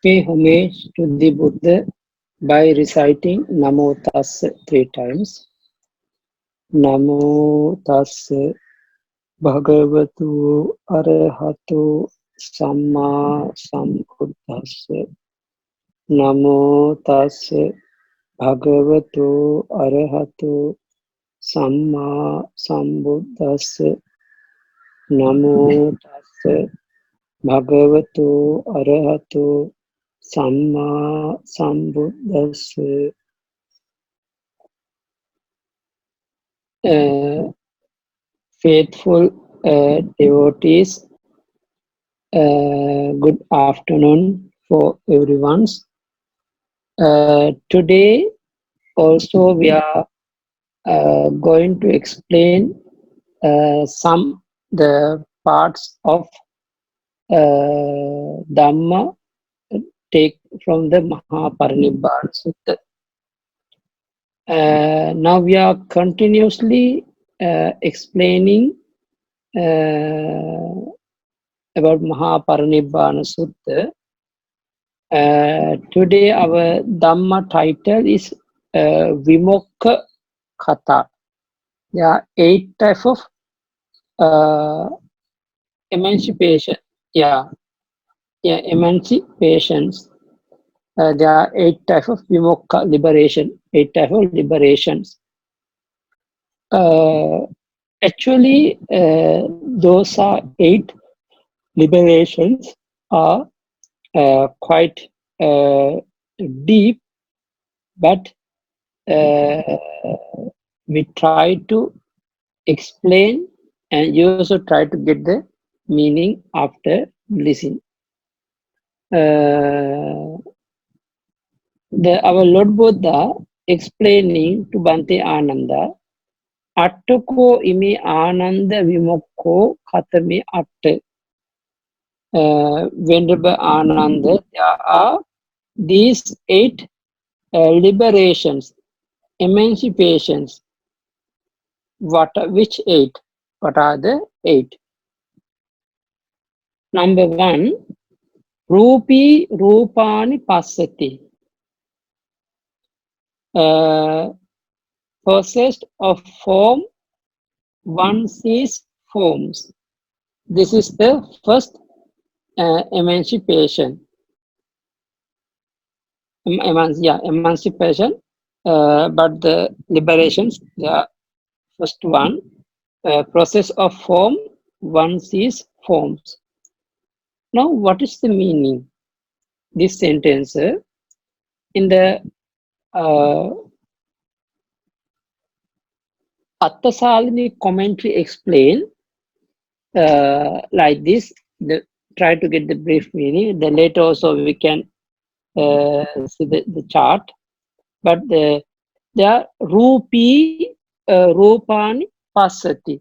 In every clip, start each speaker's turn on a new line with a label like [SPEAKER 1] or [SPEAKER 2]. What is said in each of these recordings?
[SPEAKER 1] Pay homage to the Buddha by reciting Namo Tassa 3 times. Namo Tassa Bhagavatu Arahato Samma Sambuddhassa. Namo Tassa Bhagavatu Arahato Samma Sambuddhassa. Namo Tassa Bhagavatu Arahato Samma Sambuddhassa. Faithful devotees, good afternoon for everyone. Today also we are going to explain some the parts of Dhamma take from the Mahāparinibbāna Sutta. Now we are continuously explaining about Mahāparinibbāna Sutta. Today our Dhamma title is Vimokka Katha. There are 8 types of emancipation. Emancipations. There are 8 types of Vimokka, liberation. 8 types of liberations. Actually, those are 8 liberations are quite deep, but we try to explain and you also try to get the meaning after listening. Our Lord Buddha explaining to Bhante Ananda, Attako imi Ananda Vimokko Khatame Atta. Venerable Ananda, there are these 8 liberations, emancipations. Which 8? What are the 8? Number 1, Rupi Rupani Passati. Possessed of form, one sees forms. This is the first emancipation. Emancipation, but the liberations, the first one, process of form, one sees forms. Now, what is the meaning? This sentence in the Attasalini commentary explain like this. Try to get the brief meaning. Then later also we can see the chart. But there are Rupi Rupani Passati.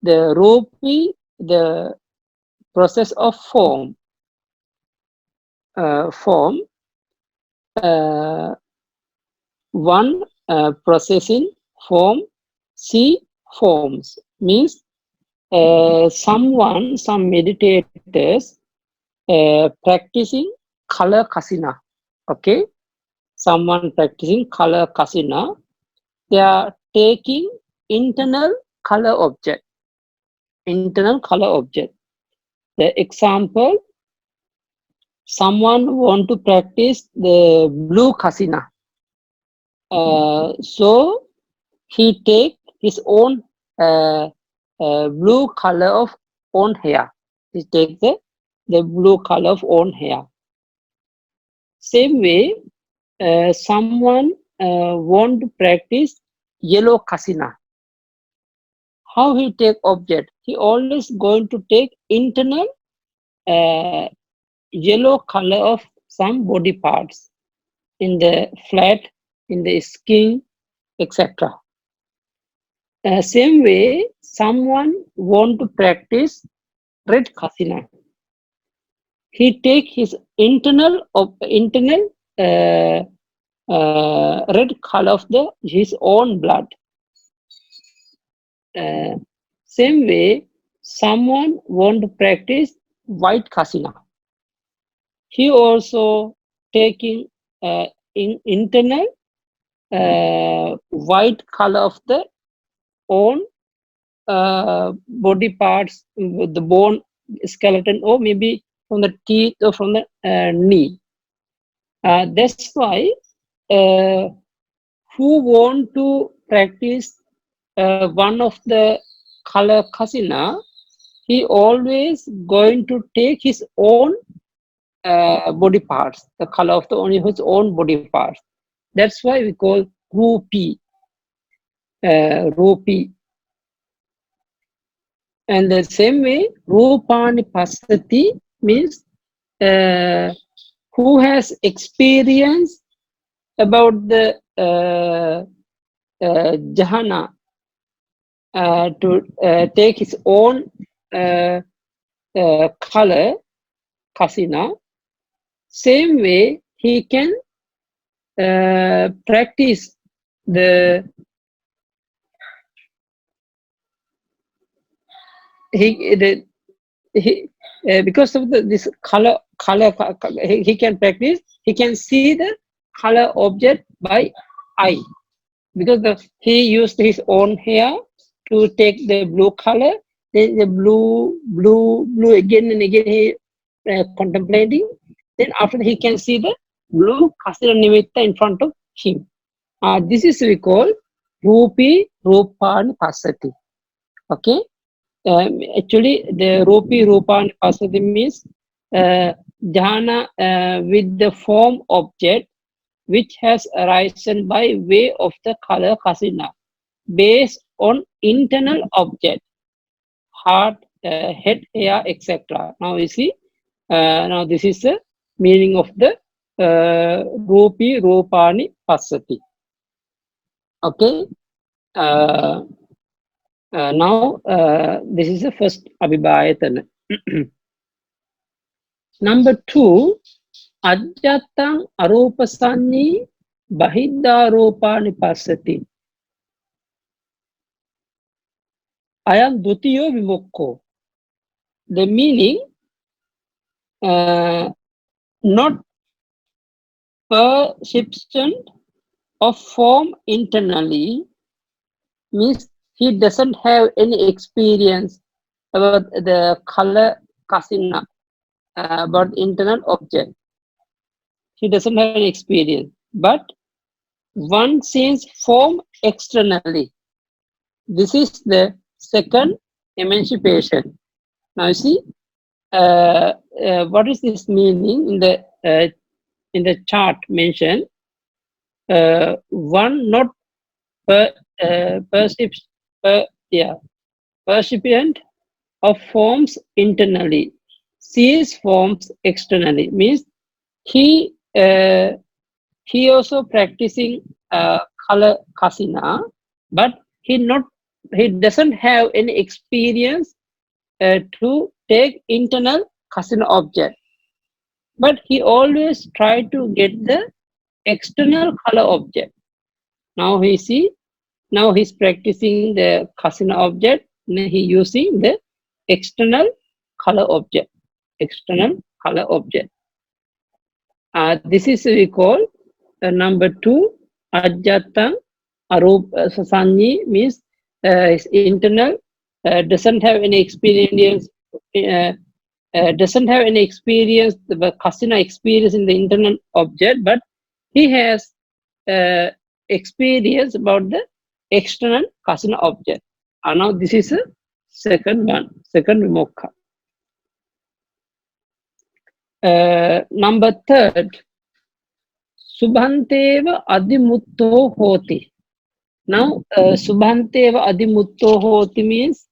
[SPEAKER 1] The Rupi, the process of form. One processing form, see forms. Means some meditators practicing color kasina. Okay, someone practicing color kasina, they are taking internal color object. The example, someone want to practice the blue kasina. So he take his own blue color of own hair. He take the blue color of own hair. Same way, someone want to practice yellow kasina. How he take object? He always going to take internal yellow color of some body parts in the flat, in the skin, etc. Same way, someone want to practice red kasina. He take his internal red color of his own blood. Same way, someone want to practice white kasina. he also taking internal white color of the own body parts, with the bone skeleton, or maybe from the teeth or from the knee. That's why uh, who want to practice one of the color kasina, he always going to take his own body parts, the color of the only his own body parts. That's why we call rupi, rupi. And the same way, rupani pasati means uh, who has experience about the jhana, to take his own color kasina. Same way, he can practice the he because of this he can practice. He can see the color object by eye, because he used his own hair to take the blue color. Then the blue again and again he contemplating. Then after that he can see the blue kasira nimitta in front of him. This is we call rupi rupani pasati. Okay. Actually, the Rupan Pasadi means jhana with the form object which has arisen by way of the color kasina, based on internal object, heart, head, hair, etc. Now you see, now this is the meaning of the Rupani Pasati. Okay. Uh, now this is the first Abhibayatana. Number 2, Ajjatang Arupasanyi Bahiddarupani Pasati. Ayam Dutiyo Vimukko. The meaning, not perception of form internally, means he doesn't have any experience about the color kasina, about internal object. He doesn't have any experience, but one sees form externally. This is the second emancipation. Now, you see, what is this meaning in the chart mentioned? One not per, percipient of forms internally, sees forms externally. Means he also practicing color kasina, but he doesn't have any experience to take internal kasina object, but he always try to get the external color object. Now now he's practicing the kasina object. Now he using the external color object. External color object. This is we call number 2, Ajjata Sanyi, means is internal, doesn't have any experience, doesn't have any experience, the kasina experience in the internal object, but he has experience about the external kasina object. Now this is a second one, second vimokha. Number 3, Subhanteva Adimutto Hoti. Now, Subhanteva Adimutto Hoti means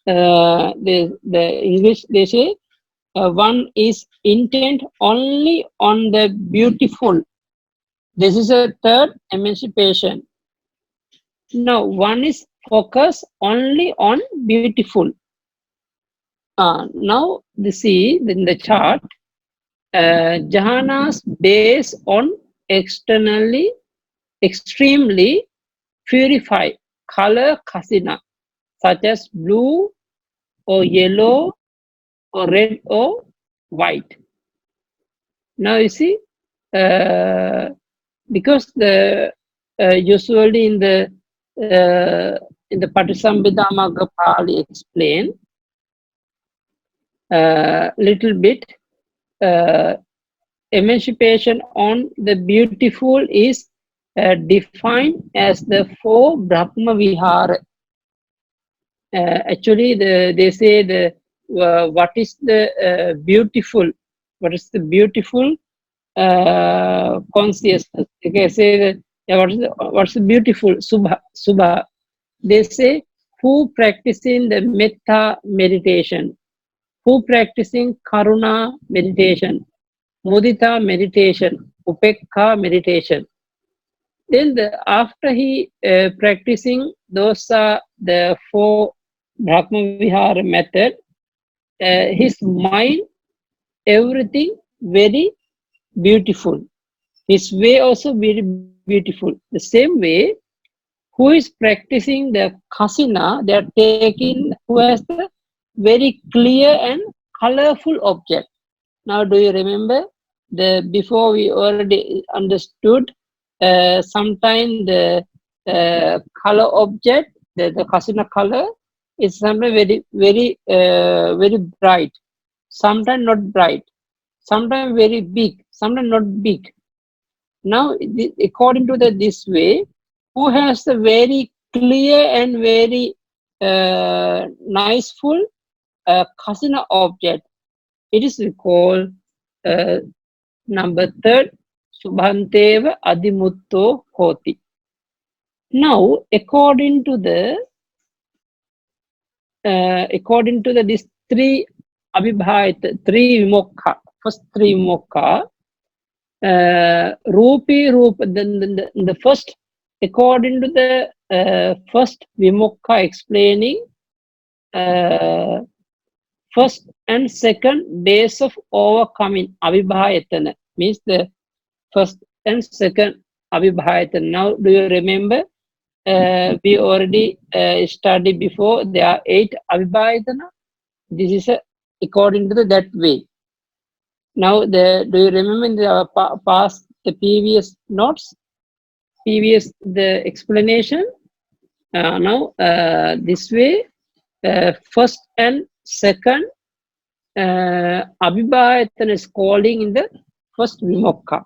[SPEAKER 1] the English they say one is intent only on the beautiful. This is a third emancipation. Now, one is focused only on beautiful. Now, see in the chart, jhanas based on extremely purify color kasina, such as blue or yellow or red or white. Now you see, because the usually in the Patisambhidamagga Pali explain little bit emancipation on the beautiful is defined as the four Brahma Vihara. Actually, they say what is the beautiful? What is the beautiful consciousness? Okay, say that, yeah, what's the beautiful subha? Subha. They say who practicing the metta meditation, who practicing karuna meditation, mudita meditation, upekha meditation. Then after he practicing those are the four Brahma Vihara method, his mind, everything very beautiful. His way also very beautiful. The same way, who is practicing the kasina, they are taking who has the very clear and colorful object. Now, do you remember the before we already understood? Sometimes the color object, the kasina color, is sometimes very bright. Sometimes not bright. Sometimes very big. Sometimes not big. Now, according to this way, who has the very clear and very niceful kasina object? It is called uh, number third, Subhanteva Adimutto Hoti. Now, according to the these three Abhibhayat, three Vimokha, first three Vimokha, Rupi Rupa, the first, according to the first Vimokha explaining uh, first and second days of overcoming, Abhibhayatana, means the first and second Abhibhayatana. Now, do you remember? We already studied before, there are 8 Abhibhayatana. This is according to that way. Now, do you remember in the past, the previous notes, previous the explanation? Now, this way, first and second Abhibhayatana is calling in the first Vimokha.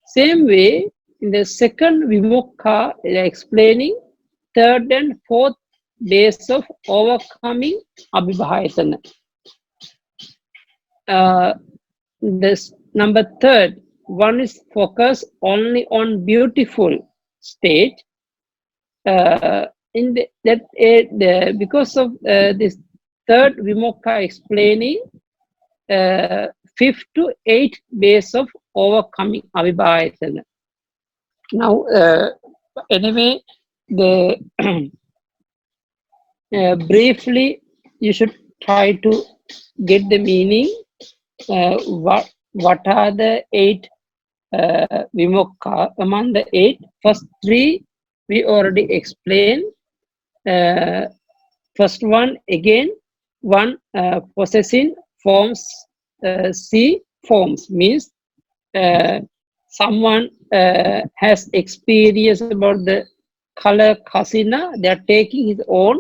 [SPEAKER 1] Same way, in the second Vimokha, they are explaining third and fourth days of overcoming Abhibhayatana. This number third, one is focused only on beautiful state. In because of this third Vimokha explaining 5th to 8th base of overcoming Abhibhayatana. Now, anyway, the briefly, you should try to get the meaning. What are the 8 Vimokha? Among the 8, first 3 we already explained. First one again, one possessing forms, C forms means someone has experience about the color kasina, they are taking his own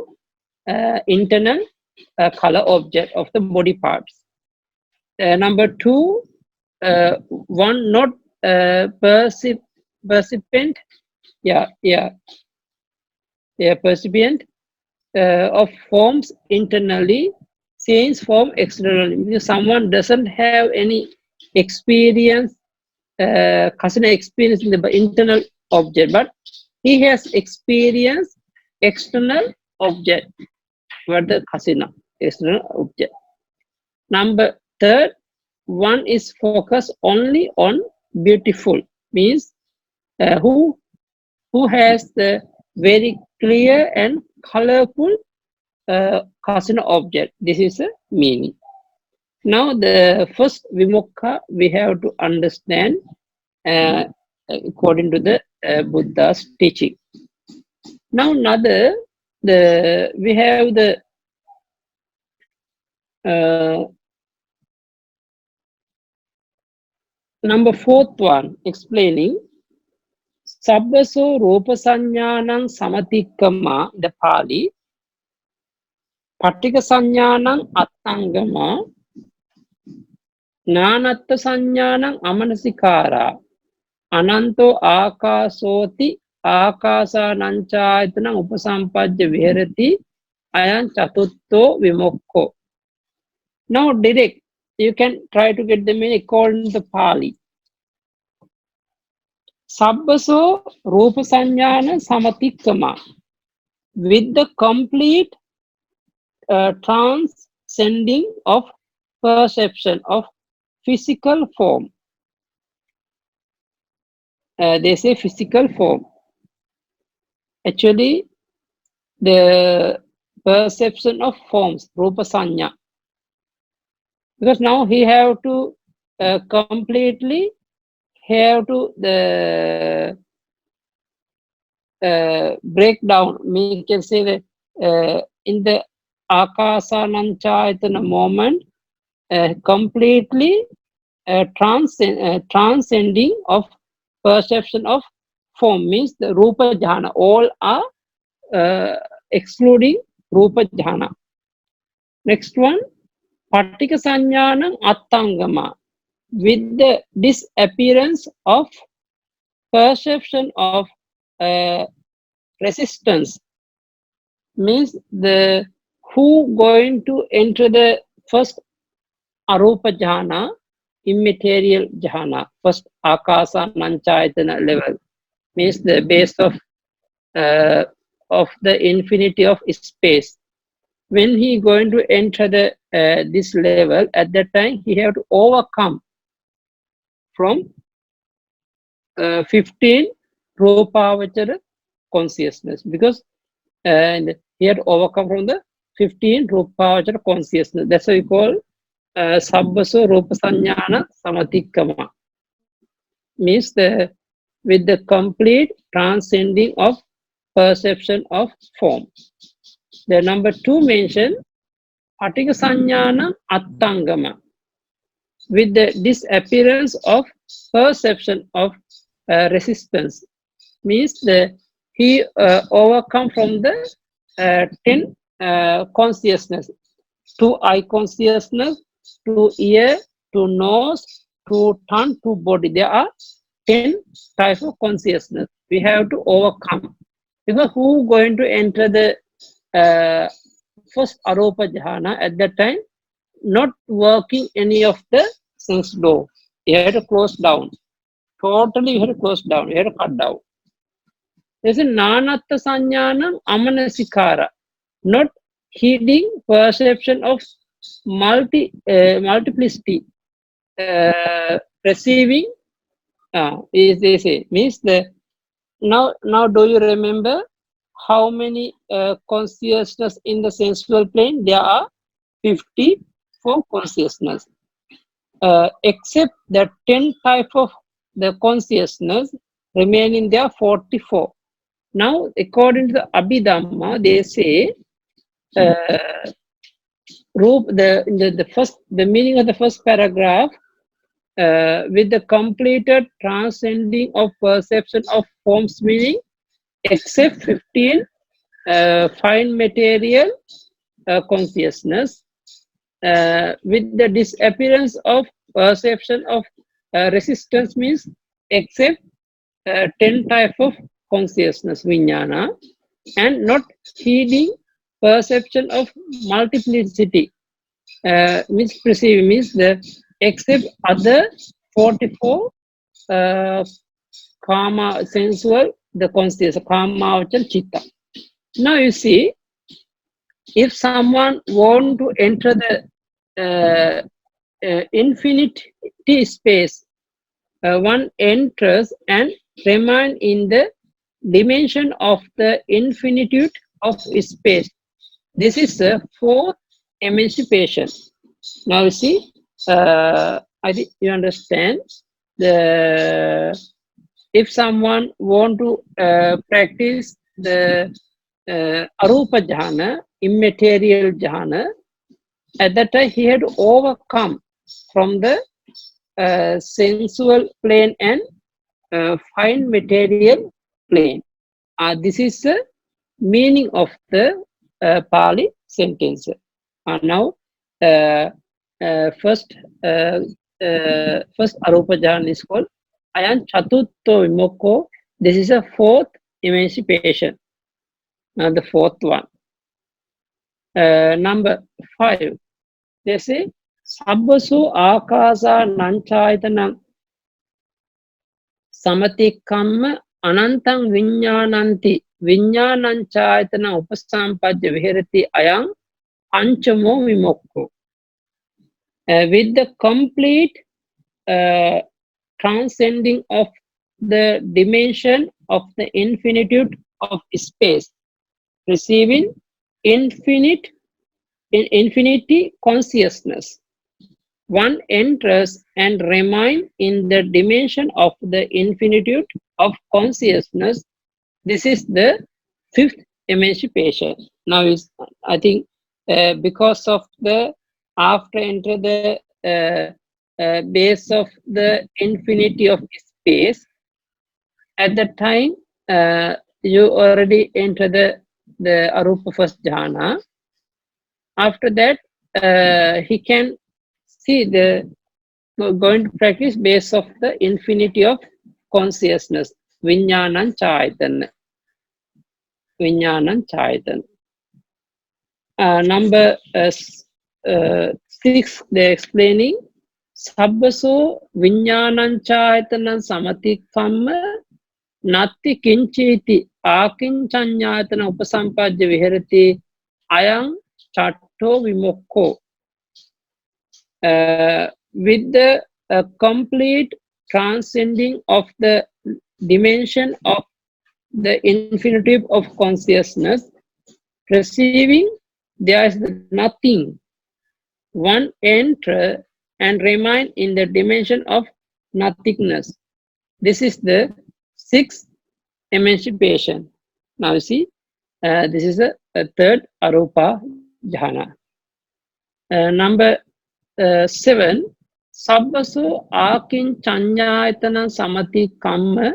[SPEAKER 1] internal color object of the body parts. Number 2, one not percipient, percipient of forms internally, change form externally. Means someone doesn't have any experience, kasina experience in the internal object, but he has experience external object, what the kasina, external object. Number third, one is focused only on beautiful, means who has the very clear and colorful kasina object. This is a meaning. Now, the first Vimokha we have to understand according to the Buddha's teaching. Now, another, we have the Number fourth one, explaining Sabbaso Rupa Sanyanang Samatikkama, the Pali, Patika Sanyanang Attangama, Nanatta Sanyanang Amanasikara, Ananto Akasoti Akasa Nanchayatana Upasampajya Viharati, Ayan Chatutto Vimokko. Now direct, you can try to get the meaning according to the Pali. Sabbaso Rupa Sanyana Samatikkama, with the complete transcending of perception of physical form. They say physical form. Actually, the perception of forms, Rupa Sanya. Because now he have to completely have to the break down. We can say that in the Akasananchayatana moment, completely transcending of perception of form means the Rupa Jhana. All are excluding Rupa Jhana. Next one, Patika Sanyanam Attangama, with the disappearance of perception of resistance, means the who going to enter the first Arupa Jhana, immaterial Jhana, first Akasa Nanchayatana level, means the base of the infinity of space. When he going to enter the this level, at that time he have to overcome from 15 Rupavachara consciousness, because he had to overcome from the 15 Rupavachara consciousness. That's why we call Sabbaso Rupa Sanyana Samatikkama, means with the complete transcending of perception of form. The number 2 mentioned Patika Sanyana Attangama, with the disappearance of perception of resistance, means he overcome from the 10 consciousness, to eye consciousness, to ear, to nose, to tongue, to body. There are 10 types of consciousness we have to overcome. Because who going to enter the first Arupa Jhana at that time, not working any of the sense door. You have to close down. Totally you have to close down. You have to cut down. There's a Nanatta Sanyanam Amanasikara, not heeding perception of multiplicity, receiving, is they say, means the now do you remember how many consciousness in the sensual plane? There are 54 consciousness, except the 10 type of the consciousness remaining there 44. Now according to the Abhidhamma, they say the meaning of the first paragraph, with the completed transcending of perception of forms, meaning except 15 fine material consciousness, with the disappearance of perception of resistance, means except 10 type of consciousness, vijnana, and not heeding perception of multiplicity, means perceiving, means the except other 44 karma, sensual, the consciousness, karma, chitta. Now you see, if someone want to enter the infinity space, one enters and remain in the dimension of the infinitude of space. This is the fourth emancipation. Now you see, I think you understand. If someone want to practice the Arupa Jhana, immaterial Jhana, at that time he had to overcome from the sensual plane and fine material plane. This is the meaning of the Pali sentence. Now, uh, first first Arupa Jhana is called Ayan Chatutto Vimokko. This is a fourth emancipation. Now the fourth one. Number 5. They say Sabbasu Akasa Nanchaitanam Samatikkamma Anantang Vinyananti Vinyananchayatana Upasampajya Viharati Ayang Panchamo Vimokko. With the complete transcending of the dimension of the infinitude of space, receiving infinity consciousness, one enters and remains in the dimension of the infinitude of consciousness. This is the fifth emancipation. Now is, I think, because of the after enter the base of the infinity of space, at that time you already enter the Arupa first jhana. After that, he can see the going to practice base of the infinity of consciousness, Vinyanan Chaitan. Vinyanan Chaitan. Number 6, they're explaining Sabbaso Vinyanan Chaitanan Samatikkamma Natti Kinchiti Akinchanyatana Upasampajya Viharati Ayang Chatto Vimokko. With the complete transcending of the dimension of the infinity of consciousness, perceiving there is nothing, one enter and remain in the dimension of nothingness. This is the sixth emancipation. Now you see, this is a third Arupa Jhana. Number 7, Sabbasu Akin Chanyayatana Samati Kamma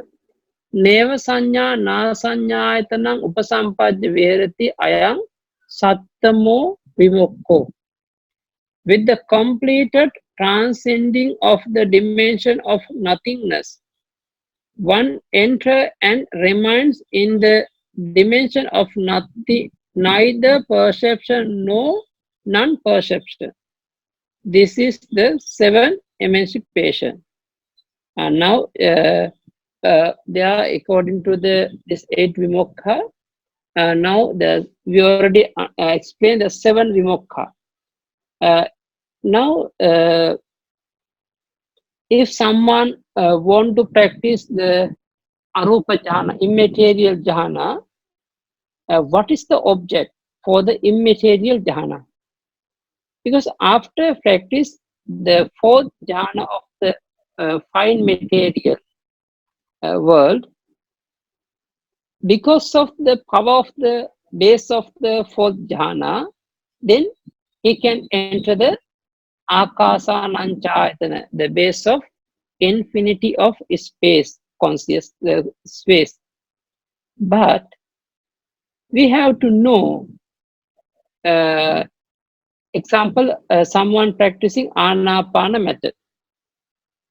[SPEAKER 1] Neva Sanya Na Sanyayatanang Upasampajya Viharati Ayang Sattamo Vimokko. With the completed transcending of the dimension of nothingness, one enter and remains in the dimension of nothing, neither perception nor non-perception. This is the 7th emancipation. And now they are according to this 8 vimokha. Now we already explained the 7 vimokha. Now if someone want to practice the Arupa Jhana, immaterial Jhana, what is the object for the immaterial Jhana? Because after practice, the 4th jhana of the fine material world, because of the power of the base of the 4th jhana, then he can enter the Akasa Nanchayatana, the base of infinity of space, conscious space. But we have to know, example, someone practicing Anapana method.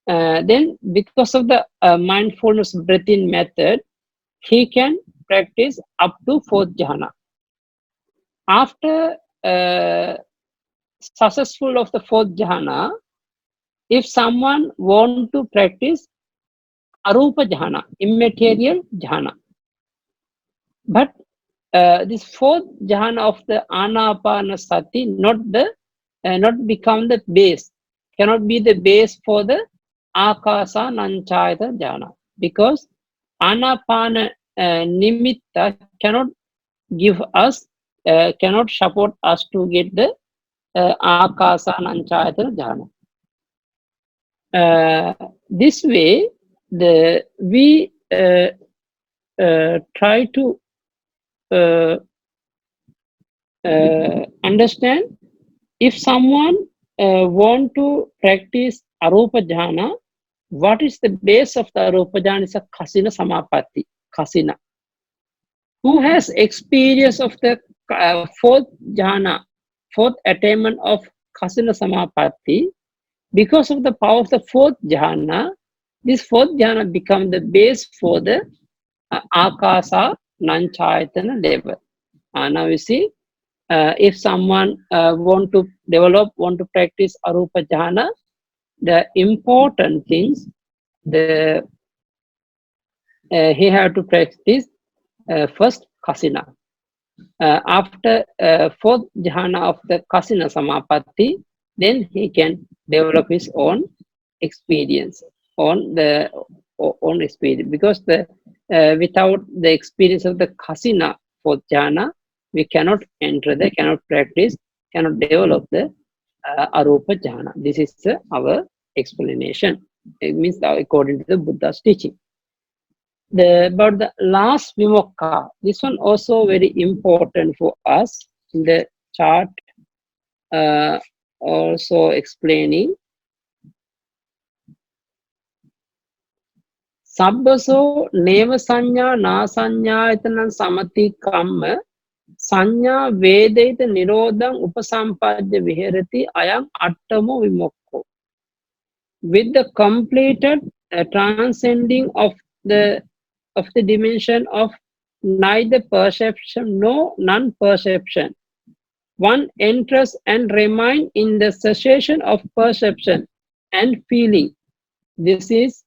[SPEAKER 1] Then because of the mindfulness breathing method, he can practice up to 4th jhana. After successful of the 4th jhana, if someone want to practice Arupa jhana, immaterial jhana, but this 4th jhana of the Anapana Sati not become the base, cannot be the base for the Akasa Nanchayata jhana, because Anapana Nimitta cannot give us, cannot support us to get the Akasa Nanchayata jhana. This way, we try to understand, if someone want to practice arupa jhana, what is the base of the arupa jhana is a kasina samapatti, kasina. Who has experience of the fourth jhana, fourth attainment of kasina samapatti, because of the power of the fourth jhana, this fourth jhana become the base for the akasa nanchayatana level. Now you see, if someone want to develop, want to practice arupa jhana, the important things, the he have to practice first kasina. After fourth jhana of the kasina samapatti, then he can develop his own experience on the own experience, because the without the experience of the kasina fourth jhana, we cannot enter the, cannot practice, cannot develop the arupa jhana. This is our explanation. It means according to the Buddha's teaching. About the last vimokka, this one also very important for us. In the chart also explaining sabbaso neva sanya na sanyayatana samati kamma sanya vedeta nirodham upasampadya viherati ayam attamo vimokko. With the completed transcending of the dimension of neither perception nor non-perception, one enters and remains in the cessation of perception and feeling. This is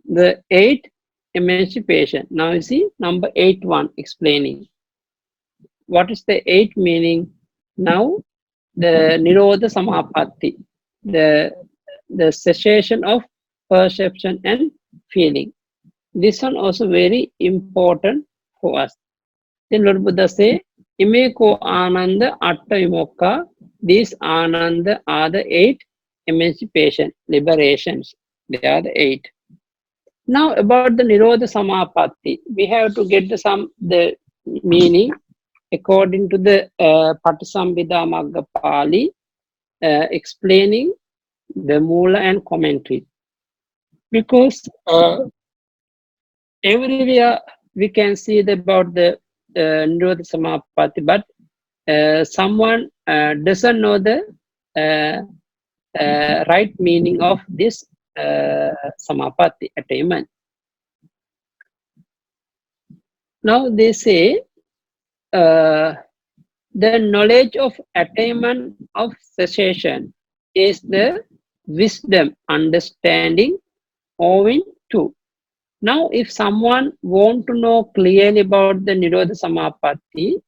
[SPEAKER 1] the 8th emancipation. Now you see number 8.1 explaining. What is the 8th meaning? Now the Nirodha Samapatti, the cessation of perception and feeling. This one also very important for us. Then Lord Buddha say, Imeko Ananda Atta Vimokka. These Ananda are the 8 emancipation, liberations. They are the 8. Now about the Nirodha Samapatti, we have to get the meaning according to the Patisambhida Magga Pali, explaining the Mula and commentary. Because everywhere we can see about the Nirodha Samapatti, but someone doesn't know the right meaning of this Samapatti attainment. Now they say the knowledge of attainment of cessation is the wisdom, understanding, owing to. Now, if someone want to know clearly about the Nirodha Samapatti,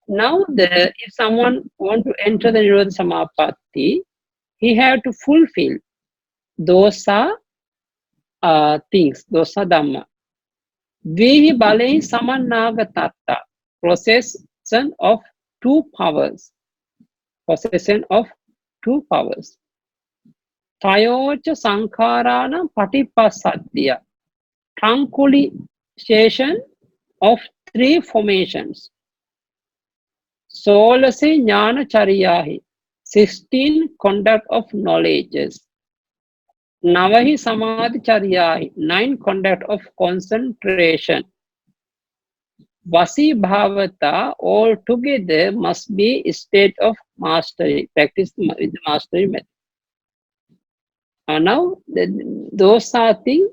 [SPEAKER 1] now if someone want to enter the Nirodha Samapatti, he have to fulfill those are things, those are Dhamma. Vihi balai samannāgatatta, possession of 2 powers. Possession of 2 powers. Tayocha sankharana patipassaddhya, tranquilization of 3 formations. Solase jnana chariyahi, 16 conduct of knowledges. Navahi samadhi chariyahi, 9 conduct of concentration. Vasi bhavata, all together must be a state of mastery, practice with the mastery method. Now, those are things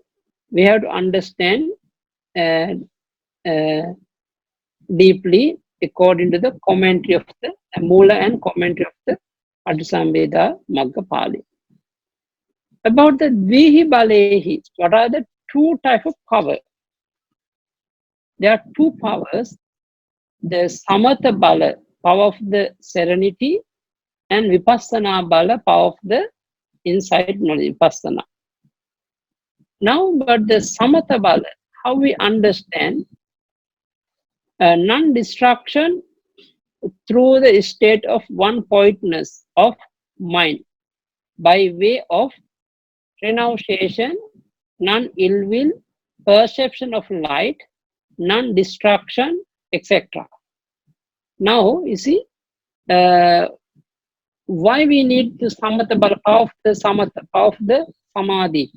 [SPEAKER 1] we have to understand deeply according to the commentary of the Mula and commentary of the Patisambhida Magga Pali. About the Dvihi Balehi, what are the 2 types of power? There are 2 powers, the Samatha Bala, power of the serenity, and Vipassana Bala, power of the insight knowledge, Vipassana. Now, but the Samatha Bala, how we understand non-destruction through the state of one-pointness of mind by way of renunciation, non-ill will, perception of light, non-destruction, etc. Now, you see, why we need the samatha bala, power of the samatha, power of the samadhi?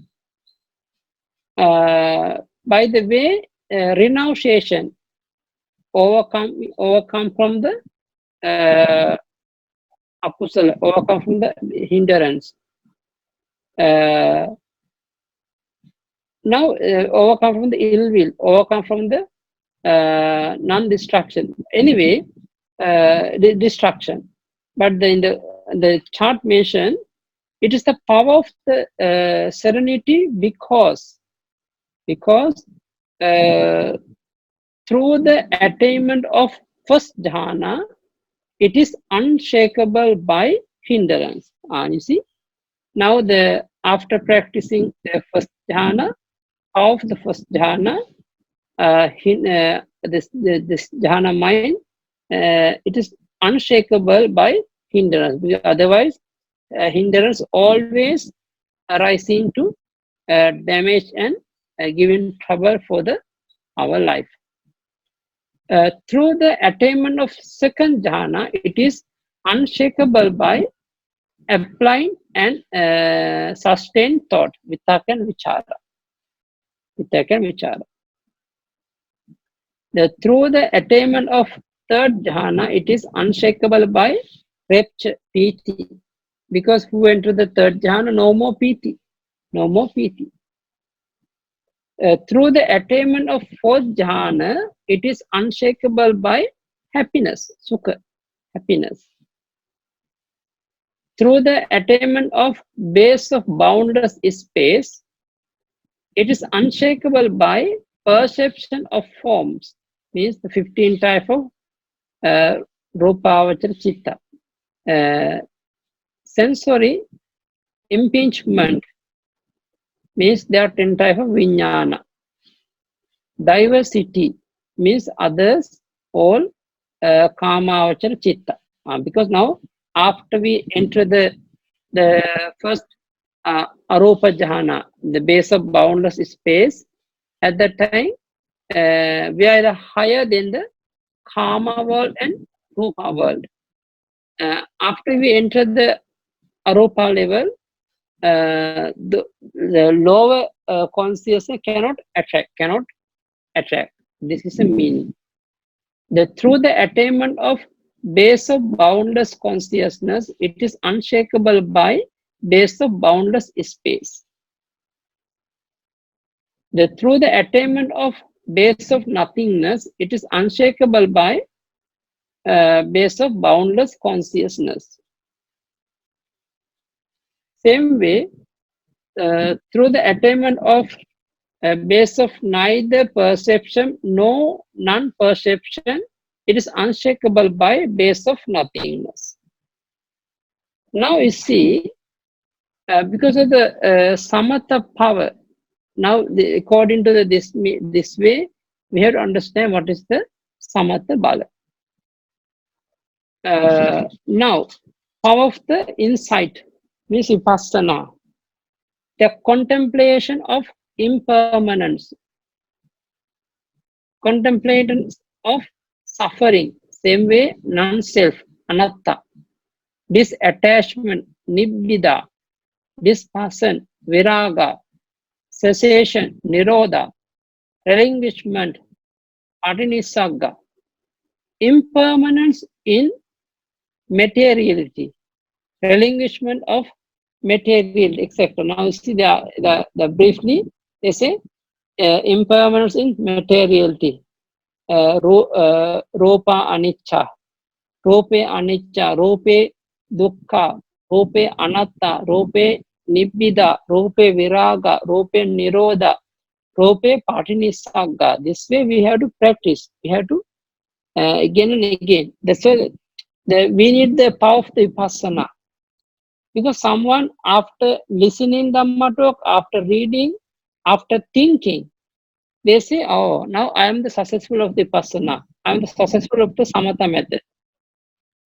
[SPEAKER 1] By the way, renunciation, overcome from the akusala, overcome from the hindrance. Now, overcome from the ill will, overcome from the non-destruction. Anyway, the destruction. But in the chart mentioned, it is the power of the serenity because through the attainment of first jhana, it is unshakable by hindrance. You see, now after practicing the first jhana, of the first jhana, this jhana mind, it is unshakable by hindrance. Because otherwise, hindrance always arising to damage and giving trouble for our life. Through the attainment of second jhana, it is unshakable by applying and sustained thought, vitakka and vichara. Vitakka and vichara. Through the attainment of third jhana, it is unshakable by rapture, piti. Because who enter the third jhana, no more piti. No more piti. Through the attainment of fourth jhana, it is unshakable by happiness, sukha, happiness. Through the attainment of base of boundless space, it is unshakable by perception of forms, means the 15 type of rupavachara chitta. Sensory impingement, means there are 10 type of vijnana. Diversity means others, all kamavachara chitta. Because now, after we enter the first arupa jhana, the base of boundless space, at that time, we are higher than the kama world and rupa world. After we enter the arupa level, the lower consciousness cannot attract. This is a meaning. Through the attainment of base of boundless consciousness, it is unshakable by base of boundless space. Through the attainment of base of nothingness, it is unshakable by base of boundless consciousness. Same way, through the attainment of base of neither perception nor non-perception, it is unshakable by base of nothingness. Now you see, because of the samatha power, now according to this way, we have to understand what is the samatha bala. Now, power of the insight means vipassana, the contemplation of impermanence, contemplation of suffering, same way non-self, anatta, disattachment, nibbida, dispassion, viraga, cessation, nirodha, relinquishment, parinissagga, impermanence in materiality, relinquishment of material, etc. Now you see the briefly they say impermanence in materiality, rupa anicca, rupe anicca, rupe dukkha, rupe anatta, rupe nibbida, rupe viraga, rupe nirodha, rupe parinissagga. This way we have to practice. We have to again and again. That's why we need the power of the vipassana. Because someone after listening Dhamma talk, after reading, after thinking, they say, oh, now I am the successful of the vipassana. I am the successful of the samatha method.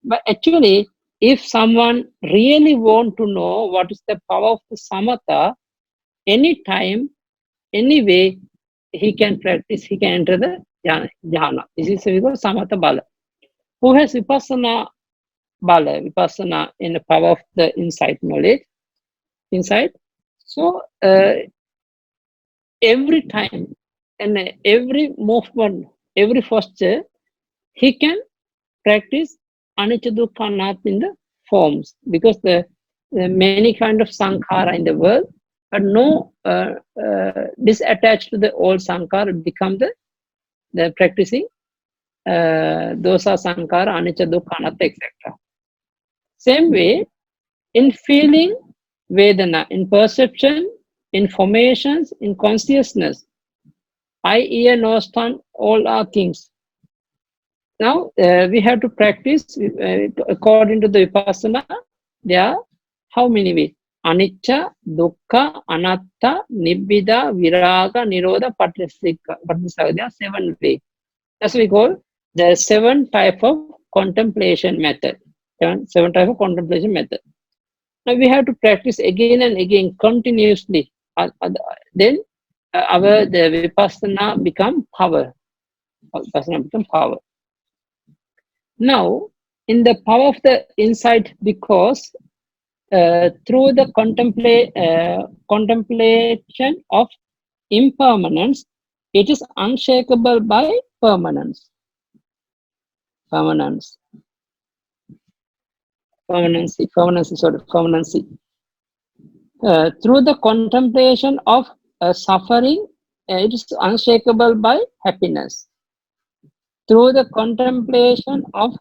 [SPEAKER 1] But actually, if someone really want to know what is the power of the samatha, anytime, anyway, he can practice, he can enter the jhana. This is because samatha bala. Who has vipassana bala, vipassana in the power of the insight knowledge, insight. So every time and every movement, every posture, he can practice anicca dukkha anatta in the forms, because the many kind of sankhara in the world, but no disattached to the old sankhara become the practicing dosa sankhara anicca dukkha anatta, etc. Same way, in feeling vedana, in perception, in formations, in consciousness, eye, ear, nose, tongue, all are things. Now we have to practice according to the vipassana. There are how many ways? Anicca, dukkha, anatta, nibbida, viraga, nirodha, patisagga. There are 7 ways. That's what we call the 7 type of contemplation method. 7 type of contemplation method. Now we have to practice again and again continuously. Then the vipassana become power. Vipassana become power. Now, in the power of the insight, because through the contemplation of impermanence, it is unshakable by permanence. Permanency. Through the contemplation of suffering, it is unshakable by happiness. Through the contemplation of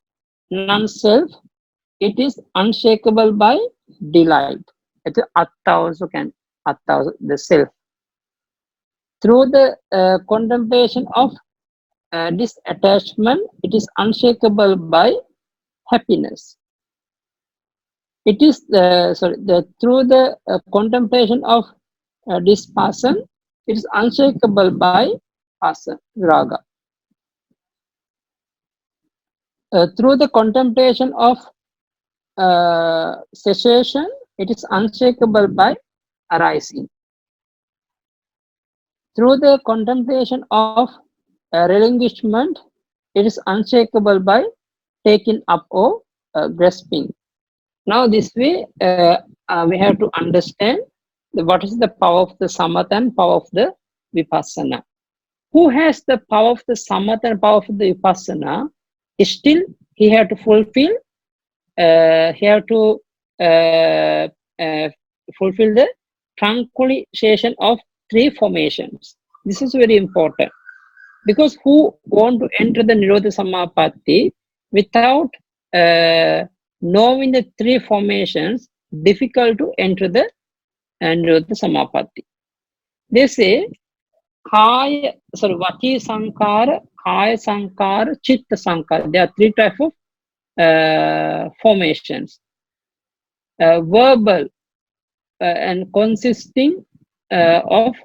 [SPEAKER 1] non-self, it is unshakable by delight. Atta also can, the self. Through the contemplation of disattachment, it is unshakable by happiness. It is through the contemplation of this person, it is unshakable by person, raga. Through the contemplation of cessation, it is unshakable by arising. Through the contemplation of relinquishment, it is unshakable by taking up or grasping. Now, this way, we have to understand what is the power of the samatha and power of the vipassana. Who has the power of the samatha and power of the vipassana? Still, he have to fulfill. He have to fulfill the tranquilization of 3 formations. This is very important, because who want to enter the Nirodha Samapatti without knowing the 3 formations, difficult to enter the Nirodha Samapatti. They say Vachi Sankara, Kaya Sankara, Chitta Sankara. There are 3 types of formations. Verbal and consisting of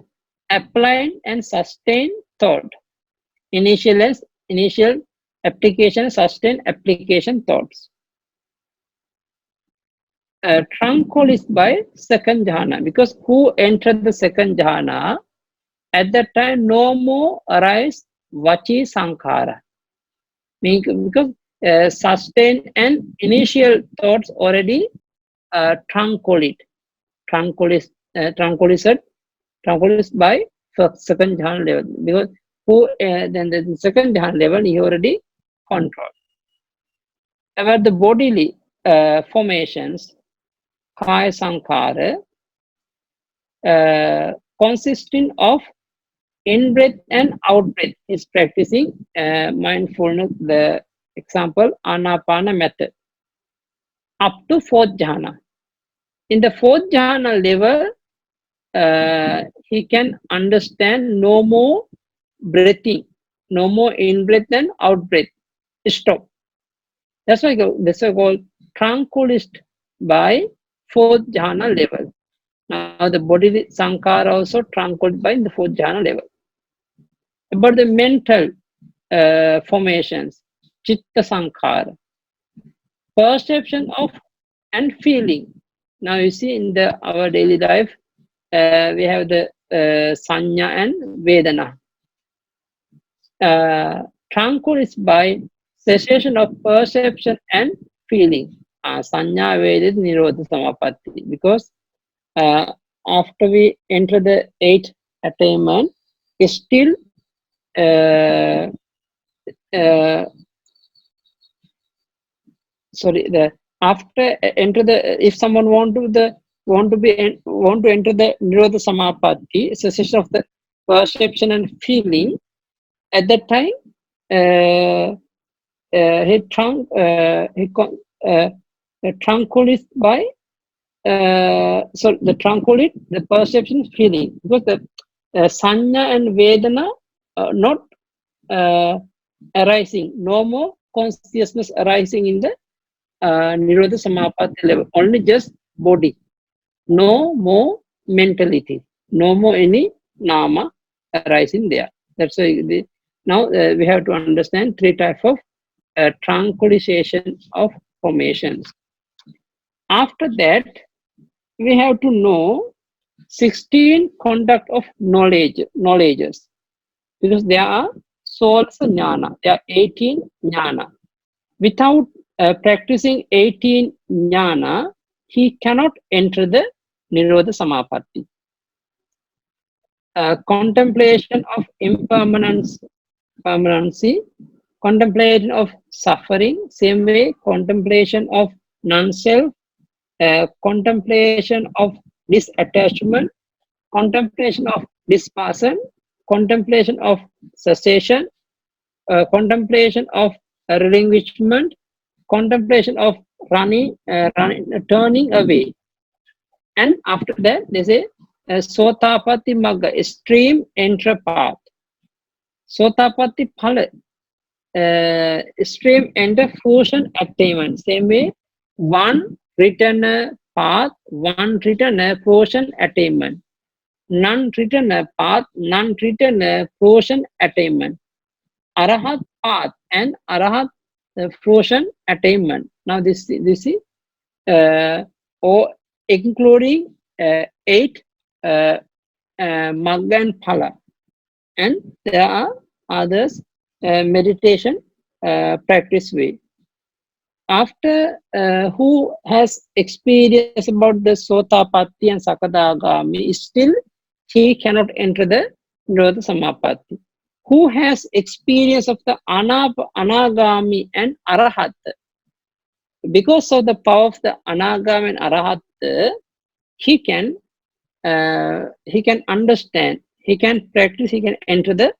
[SPEAKER 1] applying and sustained thought. Initial application, sustained application thoughts. Tranquilized by 2nd jhana, because who entered the 2nd jhana, at that time no more arise vachi sankhara, because sustained and initial thoughts already tranquilized by 2nd jhana level, because who then the 2nd jhana level he already controlled. About the bodily formations, kaya sankhara, consisting of in-breath and out-breath, is practicing mindfulness, the example anapana method, up to 4th jhana. In the 4th jhana level, he can understand no more breathing, no more in-breath and out-breath. Stop. That's why this is called tranquilized by 4th jhana level. Now the bodily sankhara also tranquilized by the 4th jhana level. About the mental formations, chitta sankhara, perception of and feeling. Now you see in our daily life, we have the sanya and vedana. Tranquilized by cessation of perception and feeling. Sanya Vedit Nirodha Samapatti. Because after we enter the 8th attainment, still sorry, the after enter the, if someone want to enter the Nirodha Samapatti, cessation of the perception and feeling, at that time he tranquilized by so the tranquility, the perception, feeling, because the sanya and vedana not arising, no more consciousness arising in the Nirodha Samapatti level, only just body, no more mentality, no more any nama arising there. That's why now we have to understand 3 types of tranquilization of formations. After that, we have to know 16 conduct of knowledges, because there are souls jnana, there are 18 jnana. Without practicing 18 jnana, he cannot enter the Nirodha Samapatti. Contemplation of impermanency, contemplation of suffering, same way contemplation of non-self, contemplation of disattachment, contemplation of dispersion, contemplation of cessation, contemplation of relinquishment, contemplation of turning away. And after that, they say Sotapatti Magga, stream enter path. Sotapatti Phala, stream enter fruition attainment. Same way, one written path, one written fruition attainment. None written path, none written fruition attainment. Arahat path and Arahat fruition attainment. Now this is or including 8 Magga and Phala, and there are others meditation practice way. After who has experience about the Sotapatti and Sakadagami, still he cannot enter the Nirodha Samapatti. Who has experience of the Anagami and Arahat, because of the power of the Anagami and Arahat, he can understand, he can practice, he can enter the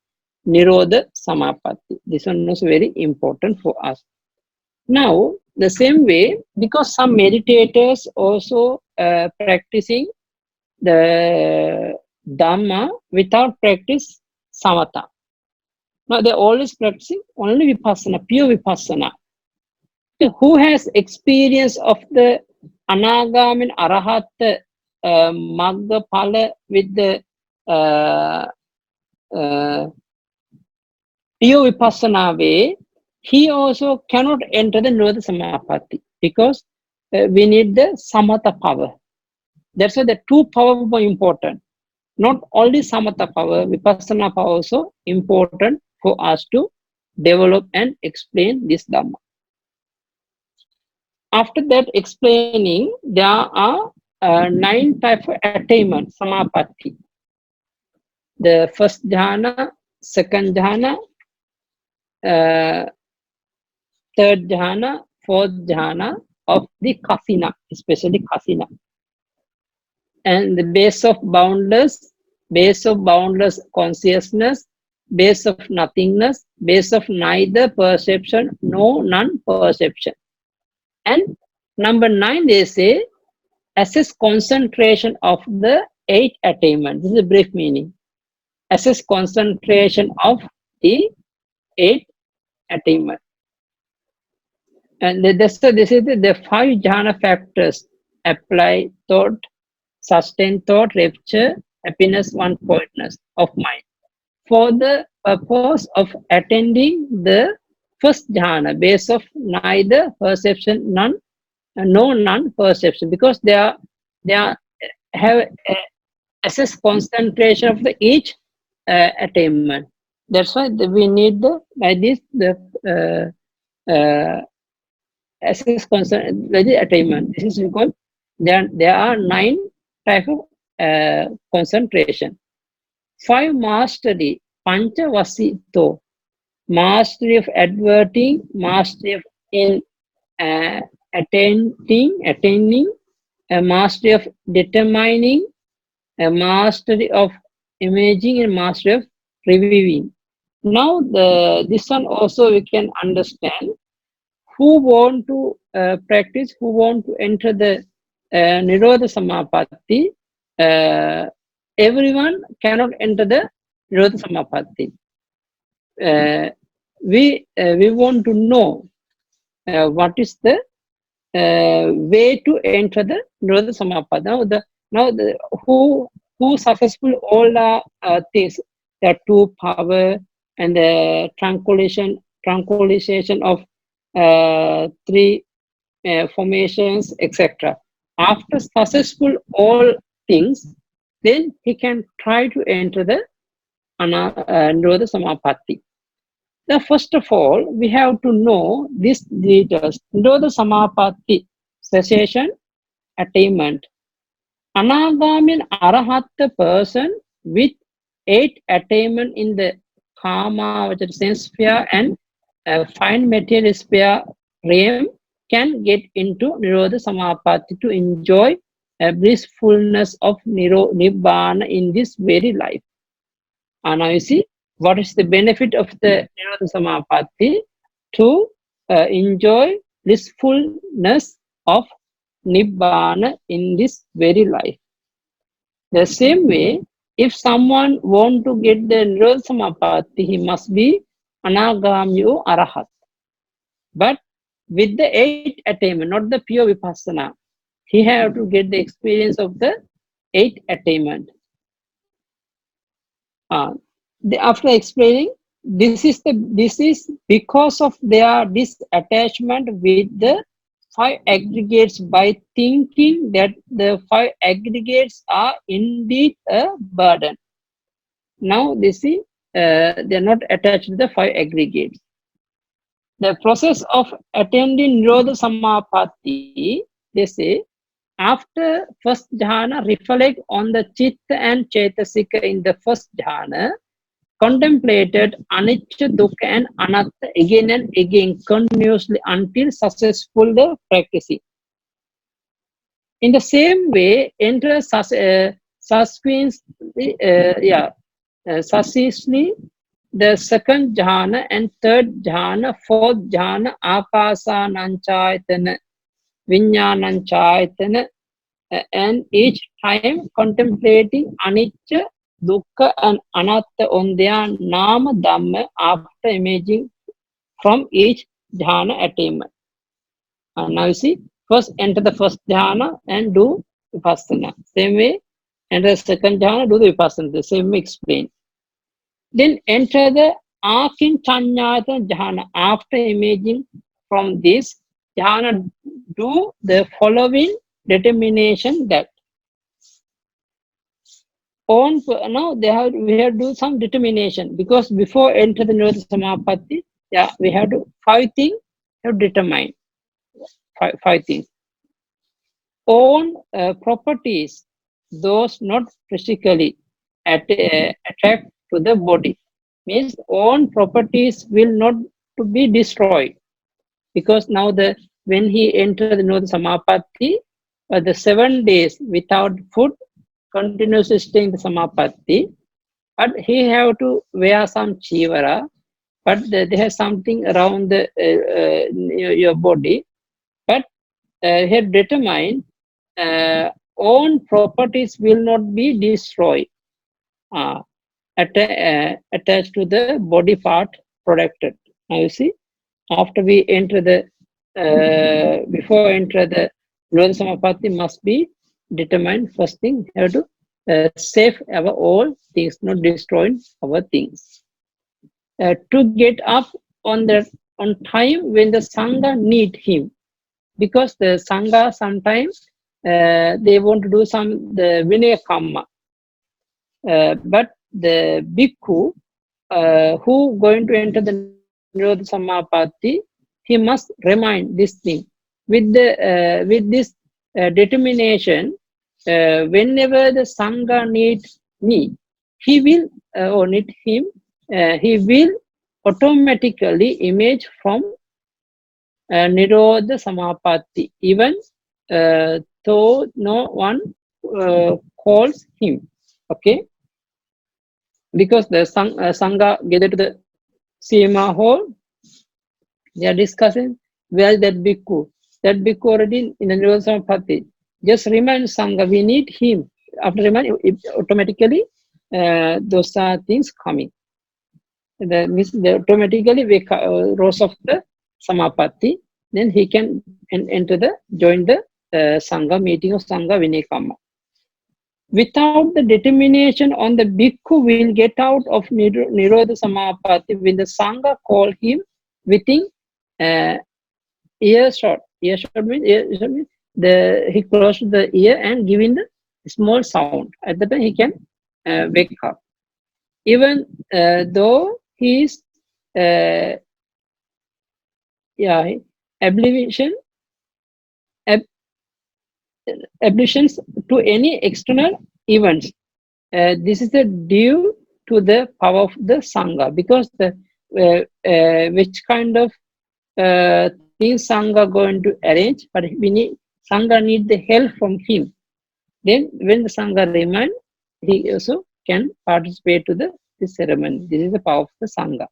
[SPEAKER 1] Nirodha Samapatti. This one was very important for us. Now, the same way, because some meditators also practicing the Dhamma without practice Samatha. Now, they're always practicing only Vipassana, pure Vipassana. Who has experience of the Anagami and Arahat Magga Phala with the pure Vipassana way, he also cannot enter the Nirodha Samapatti, because we need the Samatha power. That's why the 2 power are more important. Not only Samatha power, Vipassana power also important for us to develop and explain this Dhamma. After that explaining, there are 9 types of attainment, Samapatti. The first jhana, second jhana, third jhana, fourth jhana of the kasina, especially kasina. And the base of boundless consciousness, base of nothingness, base of neither perception, no non-perception. And number 9, they say, assess concentration of the 8 attainment. This is a brief meaning. Assess concentration of the 8 attainment. And this is the 5 jhana factors: apply thought, sustain thought, rapture, happiness, one-pointedness of mind, for the purpose of attending the first jhana, base of neither perception, no non-perception, because they have assess concentration of the each attainment. That's why we need the access concern the attainment. This is because there are 9 type of concentration. 5 mastery, pancha vasito, mastery of adverting, mastery of in attaining, a mastery of determining, a mastery of imaging, and mastery of reviewing. Now this one also we can understand. Who want to practice, who want to enter the Nirodha Samapatti, everyone cannot enter the Nirodha Samapatti. We want to know what is the way to enter the Nirodha Samapatti. Now who successful all the things, the two power and the tranquilization of 3 formations, etc. After successful all things, then he can try to enter the Nirodha Samapatti. Now, first of all, we have to know these details. Nirodha Samapatti, cessation, attainment. Anagami and Arahatta person with 8 attainment in the Kama, which is sense sphere, and fine material sphere realm can get into Nirodha Samapatti to enjoy a blissfulness of Nibbāna in this very life. And now you see, what is the benefit of the Nirodha Samapatti? To enjoy blissfulness of Nibbāna in this very life. The same way, if someone want to get the Nirodha Samapatti, he must be Anagami or Arahat. But with the 8 attainment, not the pure Vipassana, he have to get the experience of the 8 attainment. After explaining, this is because of their disattachment with the 5 aggregates, by thinking that the 5 aggregates are indeed a burden. Now they see they are not attached to the 5 aggregates. The process of attending Nirodha Samapatti, they say, after first jhana, reflect on the chitta and cetasika in the first jhana, contemplated anicca, dukkha, and anatta again and again continuously until successful the practicing. In the same way, enter successively the second jhana and third jhana, fourth jhana, akasananchayatana, viññānañchayatana, and each time contemplating anicca, dukkha, and anatta on their nama dhamma after imaging from each jhana attainment. And now you see, first enter the first jhana and do vipassana. Same way, enter the second jhana, do the vipassana. The same way explain. Then enter the akinchanyayatana jhana. After imaging from this jhana, do the following determination that now we have to do some determination, because before enter the Nirodha Samapatti, we have to 5 things have determined. 5 things. Own properties, those not physically attract to the body, means own properties will not to be destroyed, because now when he entered the Nirodha Samapatti, the 7 days without food, continuously staying the Samapatti, but he have to wear some chivara, but they have something around your body, but he had determined own properties will not be destroyed, attached to the body part, protected. Now you see, after we enter before enter the Nirodha Samapatti, must be determined. First thing, have to save our all things, not destroying our things. To get up on time when the Sangha need him, because the Sangha sometimes they want to do the Vinaya Kamma, but the Bhikkhu who going to enter the Nirodha Samapatti, he must remind this thing. with this determination, whenever the Sangha needs me, he will or need him, he will automatically emerge from Nirodha Samapatti, even though no one calls him. Okay, because the Sangha gathered to the Sima hall, they are discussing where that bhikkhu. That bhikkhu already in the Nirodha Samapatti. Just remind Sangha, we need him. After remind, it automatically those are things coming. The automatically rose of the Samapatti, then he can enter the join the Sangha meeting of Sangha Vinekama. Without the determination on the bhikkhu will get out of Nirodha Samapatti when the Sangha call him within earshot. Earshot means he closed the ear and giving the small sound. At that time he can wake up. Even though he is ablutions to any external events. This is the due to the power of the Sangha, because the which kind of things Sangha going to arrange, but Sangha need the help from him. Then when the Sangha remind, he also can participate to this ceremony. This is the power of the Sangha.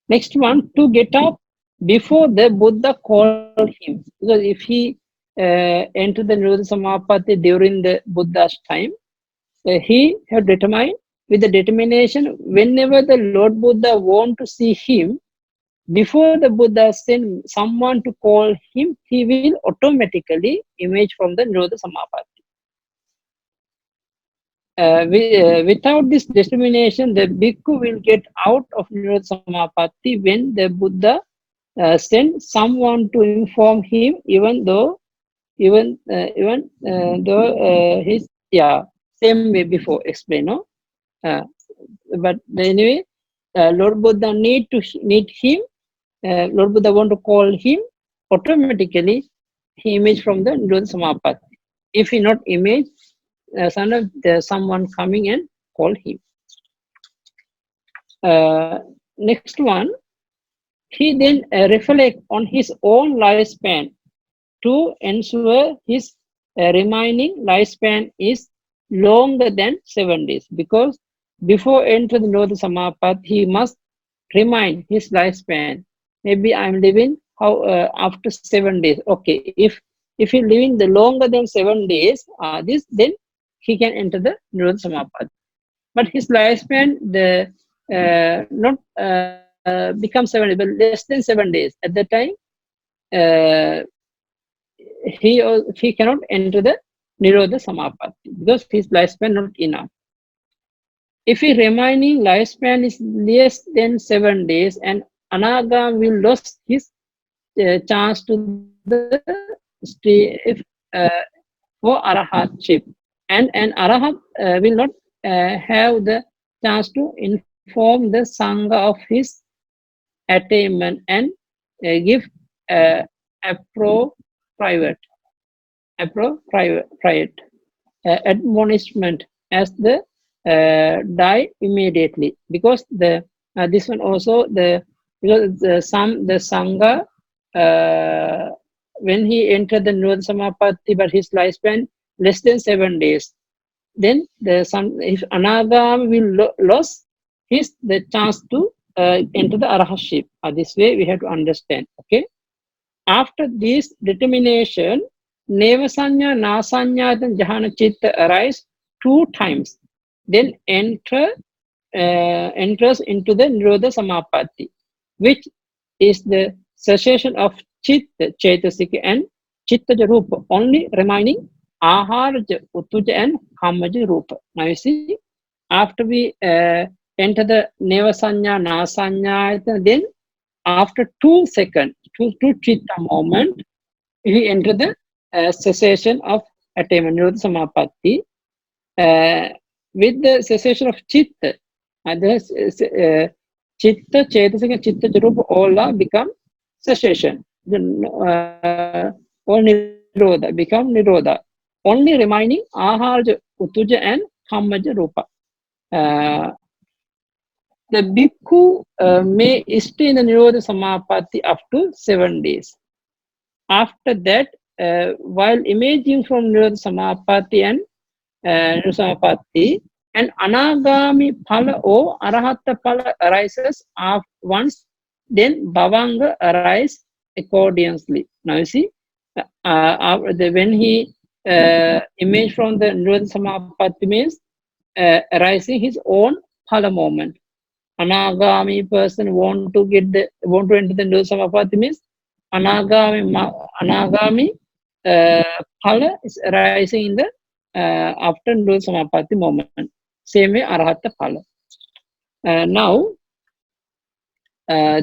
[SPEAKER 1] Next one, to get up before the Buddha called him. Because if he entered the Nirodha Samapatti during the Buddha's time, he had determined with the determination, whenever the Lord Buddha want to see him, before the Buddha send someone to call him, he will automatically emerge from the Nirodha Samapatti. Without this determination, the bhikkhu will get out of Nirodha Samapatti when the Buddha send someone to inform him, even though he's same way before explain, no? But anyway, Lord Buddha need him. Lord Buddha want to call him, automatically he image from the Nirodha Samapatti. If he not image, someone coming and call him. Next one, he then reflect on his own lifespan to ensure his remaining lifespan is longer than 7 days, because before entering the Nirodha Samapatti, he must remind his lifespan. Maybe I'm living after 7 days. Okay, if he living the longer than 7 days, then he can enter the Nirodha Samapatti. But his lifespan not become 7 days, but less than 7 days. At that time, he cannot enter the Nirodha Samapatti because his lifespan not enough. If his remaining lifespan is less than 7 days, and Anagam will lose his chance to the for Arahatship, and Arahat will not have the chance to inform the Sangha of his attainment and give appropriate admonishment as the die immediately, because this one also the Sangha when he entered the Nirodha Samapatti, but his lifespan less than 7 days, then if Anagam will lose the chance to enter the Arahatship. This way we have to understand. Okay. After this determination, Nevasanya, Nasanya, and Jhana Chitta arise 2 times. Then enters into the Nirodha Samapatti, which is the cessation of Chitta, Chaitasika, and Chittaja Rupa, only remaining Aharaja, Uttuja, and Kammaja Rupa. Now you see, after we enter the Nevasanya, Nasanya, then after 2 seconds, 2 Chitta moment, we enter the cessation of attainment, Nirodha Samapatti. With the cessation of Chitta, Chitta, Chetasika, Chitta, Jarupa, all become cessation. all Nirodha, become Nirodha. Only remaining Aharja, Utuja and Kammaja Rupa. The bhikkhu may stay in the Nirodha Samapatti up to 7 days. After that, while emerging from Nirodha Samapatti and Samapatti, and Anagami Phala or Arahata Phala arises once, then Bhavanga arise accordingly. Now you see, when he emerged from the Nirodha Samapatti means arising his own Phala moment. Anagami person want to enter the Nirodha Samapatti means Anagami Phala is arising in the after Nirodha Samapatti moment. Same way Arahata Phala. Now,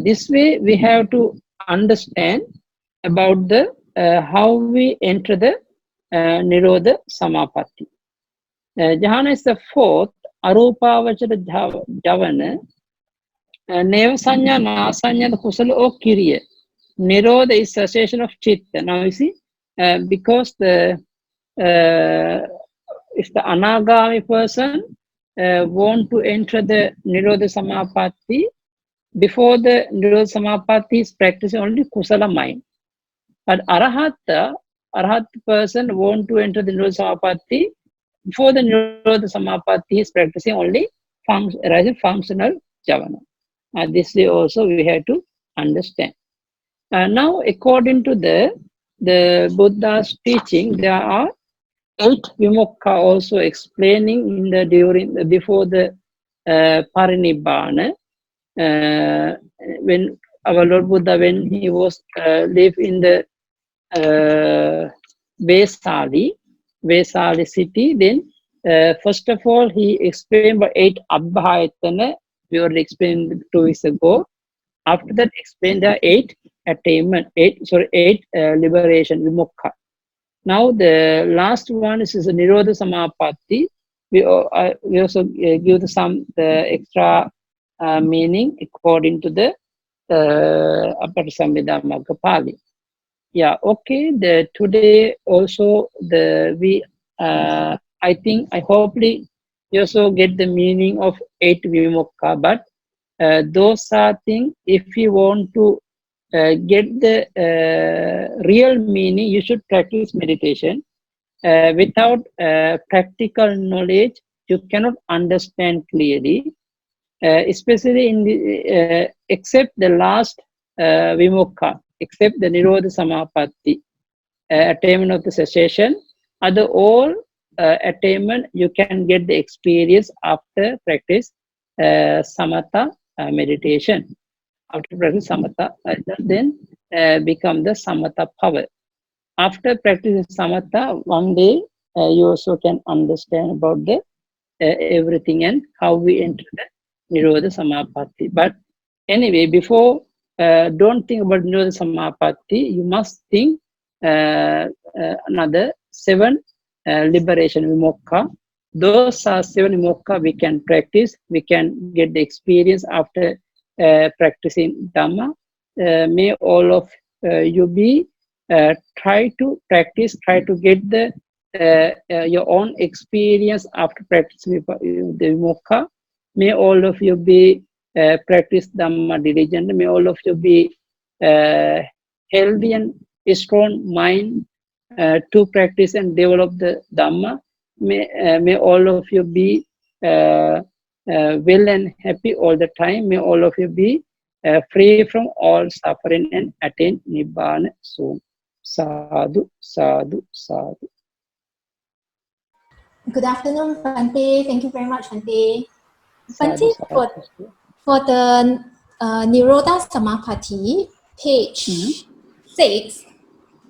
[SPEAKER 1] this way we have to understand about the how we enter the Nirodha Samapatti. Jhana is the fourth, Arupavachara Javana, Neva Sanya, Nasanya, the Kusala or Kiriya. Nirodha is cessation of Chitta. Now you see, because if the Anagami person want to enter the Nirodha Samapatti, before the Nirodha Samapatti is practicing only Kusala mind. But Arahata person want to enter the Nirodha Samapatti, before the Nirodha Samapatti is practicing only functional Javana. This way also we have to understand. Now, according to the Buddha's teaching, there are 8 vimukha also explaining in the before the Parinibbāna. When our Lord Buddha, when he was live in the Vesali city, then first of all he explained about 8 Abhayatana. We already explained 2 weeks ago. After that, explained the 8 attainment, 8 liberation, vimukha. Now the last one is the Nirodha Samapatti. We also give some extra meaning according to the Aparisamhita Magga Pali. Yeah, okay. Today also I hopefully you also get the meaning of 8 vimukha, but those are things, if you want to get the real meaning, you should practice meditation. Without practical knowledge, you cannot understand clearly, especially in the except the last vimukha, except the Nirodha Samapatti, attainment of the cessation. Other all attainment, you can get the experience after practice samatha meditation. After practice samatha, then become the samatha power. After practicing samatha, one day you also can understand about the everything and how we enter the Nirodha Samapatti. But anyway, before don't think about Nirodha Samapatti, you must think another 7 liberation vimukha. Those are 7 vimukha we can practice. We can get the experience after practicing Dhamma. May all of you be try to practice, try to get the your own experience after practicing the vimukha. May all of you be practice Dhamma diligently. May all of you be healthy and strong mind to practice and develop the Dhamma. May all of you be well and happy all the time. May all of you be free from all suffering and attain Nibbāna soon. Sadhu, sadhu, sadhu.
[SPEAKER 2] Good afternoon, Bhante. Thank you very much, Bhante.
[SPEAKER 1] Sadhu,
[SPEAKER 2] Bhante,
[SPEAKER 1] sadhu.
[SPEAKER 2] for the Nirodha Samapatti, page 6,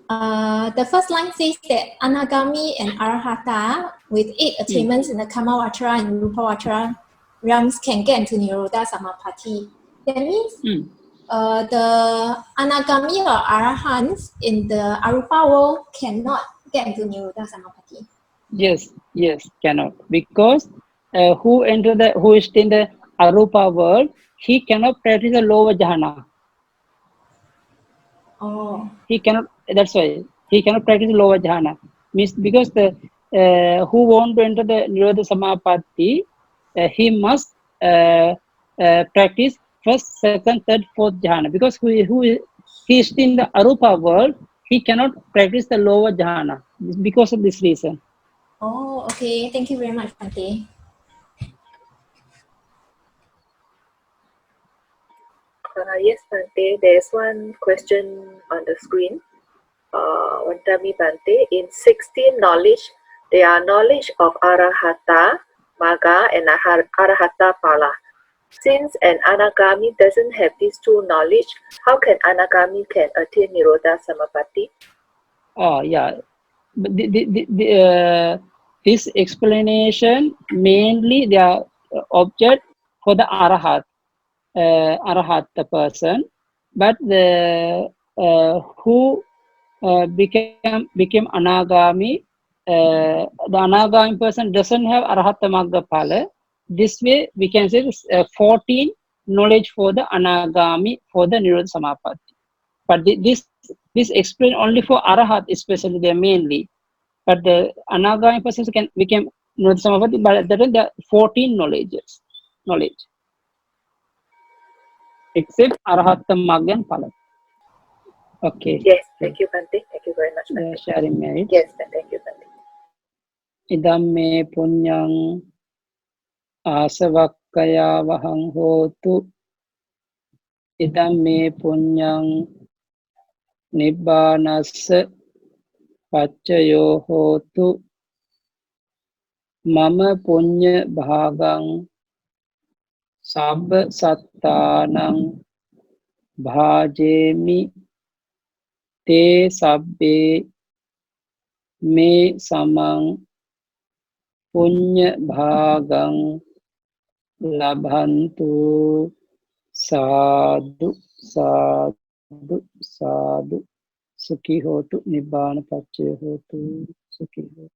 [SPEAKER 2] the first line says that Anagami and Arahata with 8 attainments in the Kamavachara and Rupavachara realms can get into Nirodha Samapatti. That means the Anagami or Arahants in the Arupa world cannot get into Nirodha Samapatti.
[SPEAKER 1] Yes, cannot, because who is in the Arupa world, he cannot practice the lower jhana.
[SPEAKER 2] Oh.
[SPEAKER 1] He cannot. That's why he cannot practice lower jhana. Means because the who want to enter the Nirodha Samapatti, he must practice first, second, third, fourth jhana. Because he is in the Arupa world, he cannot practice the lower jhana because of this reason.
[SPEAKER 2] Oh, okay. Thank you very much, Bhante.
[SPEAKER 3] Yes, Bhante, there's one question on the screen. Wantami Bhante, in 16 knowledge, there are knowledge of Arahata, Magga, and Arahata Pala. Since an Anagami doesn't have these two knowledge, how can Anagami can attain Nirodha Samapatti?
[SPEAKER 1] Oh yeah, but this explanation mainly the object for the arahat the person, but the who became anagami, the anagami person doesn't have arahata magga phala. This way we can say this, 14 knowledge for the anagami for the nirodha samapatti. But this explain only for arahat, especially there mainly. But the anagami persons can become nirodha samapatti, but there are 14 knowledge except arahata magga and phala. Okay.
[SPEAKER 3] Yes, thank you, Bhante. Thank you very much,
[SPEAKER 1] Yeah,
[SPEAKER 3] Bhante.
[SPEAKER 1] sharing merit.
[SPEAKER 3] Yes, thank you, Bhante.
[SPEAKER 1] Idam me punyang asavakkaya vahang hotu. Idam me punyang nibbānassa paccayo hotu. Mama punya bhagang sabba sattanang bhajemi te sabbe me samang punya bhagang labhantu. Sadhu, sadhu, sadhu. Sukhi hotu, nibbana paccayo hotu. Sukhi hotu.